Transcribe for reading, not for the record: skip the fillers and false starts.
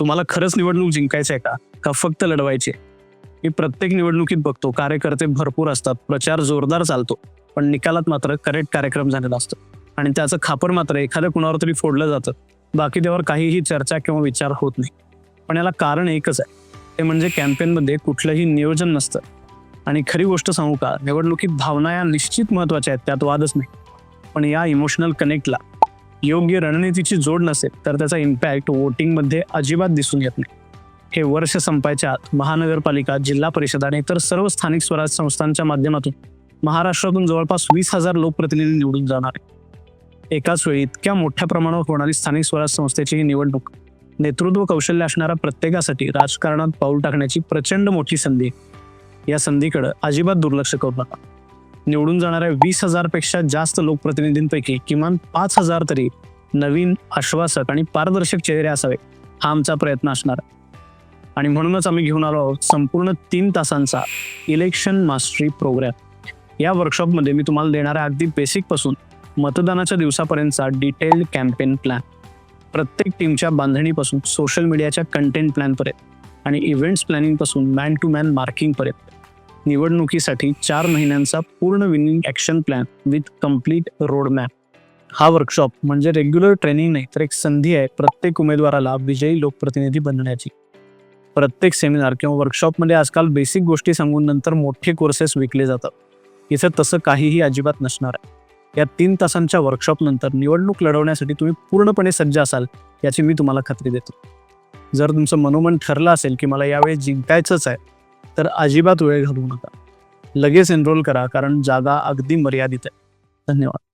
तुम्हाला खरंच निवडणूक जिंकायची आहे का फक्त लढवायची? मी प्रत्येक निवडणुकीत बघतो कार्यकर्ते भरपूर असतात, प्रचार जोरदार चालतो, पण निकालात मात्र करेक्ट कार्यक्रम झालेला असतो आणि त्याचं खापर मात्र एखाद्या कुणावर तरी फोडलं जातं. बाकी त्यावर काहीही चर्चा किंवा विचार होत नाही. पण याला कारण एकच आहे, ते म्हणजे कॅम्पेनमध्ये कुठलंही नियोजन नसतं. आणि खरी गोष्ट सांगू का, निवडणुकीत भावना या निश्चित महत्त्वाच्या आहेत, त्यात वादच नाही. पण या इमोशनल कनेक्टला योग्य रणनीतीची जोड नसेल तर त्याचा इम्पॅक्ट वोटिंगमध्ये अजिबात दिसून येत नाही. हे वर्ष संपायच्या आत महानगरपालिका, जिल्हा परिषद आणि इतर सर्व स्थानिक स्वराज्य संस्थांच्या माध्यमातून महाराष्ट्रातून जवळपास 20,000 लोकप्रतिनिधी निवडून जाणार आहेत. एकाच वेळी इतक्या मोठ्या प्रमाणावर होणारी स्थानिक स्वराज्य संस्थेची ही निवडणूक नेतृत्व कौशल्य असणाऱ्या प्रत्येकासाठी राजकारणात पाऊल टाकण्याची प्रचंड मोठी संधी आहे. या संधीकडे अजिबात दुर्लक्ष करू नका. निवडून जाणाऱ्या 20,000 पेक्षा जास्त लोकप्रतिनिधींपैकी किमान 5,000 तरी नवीन, आश्वासक आणि पारदर्शक चेहरे असावे, हा आमचा प्रयत्न असणार आहे. आणि म्हणूनच आम्ही घेऊन आलो आहोत संपूर्ण 3 तासांचा इलेक्शन मास्टरी प्रोग्राम. या वर्कशॉपमध्ये मी तुम्हाला देणाऱ्या अगदी बेसिक पासून मतदानाच्या दिवसापर्यंतचा डिटेल्ड कॅम्पेन प्लॅन, प्रत्येक टीमच्या बांधणीपासून सोशल मीडियाच्या कंटेंट प्लॅनपर्यंत आणि इव्हेंट्स प्लॅनिंगपासून मॅन टू मॅन मार्किंगपर्यंत, निवडणुकीसाठी 4 महिन्यांचा पूर्ण winning action plan with complete road map. हा वर्कशॉप म्हणजे रेग्युलर ट्रेनिंग नाही, तर एक संधी आहे प्रत्येक उमेदवाराला विजयी लोकप्रतिनिधी बनण्याची. प्रत्येक सेमिनार किंवा वर्कशॉपमध्ये आजकाल बेसिक गोष्टी सांगून नंतर मोठे कोर्सेस विकले जातात. इथं तसं काहीही अजिबात नसणार आहे. या 3 तासांच्या वर्कशॉप नंतर निवडणूक लढवण्यासाठी तुम्ही पूर्णपणे सज्ज असाल याची मी तुम्हाला खात्री देतो. जर तुमचं मनोमन ठरलं असेल की मला यावेळी जिंकायचंच आहे, तर अजिबात वेळ घालवू नका. लगेच एनरोल करा, कारण जागा अगदी मर्यादित आहे. धन्यवाद.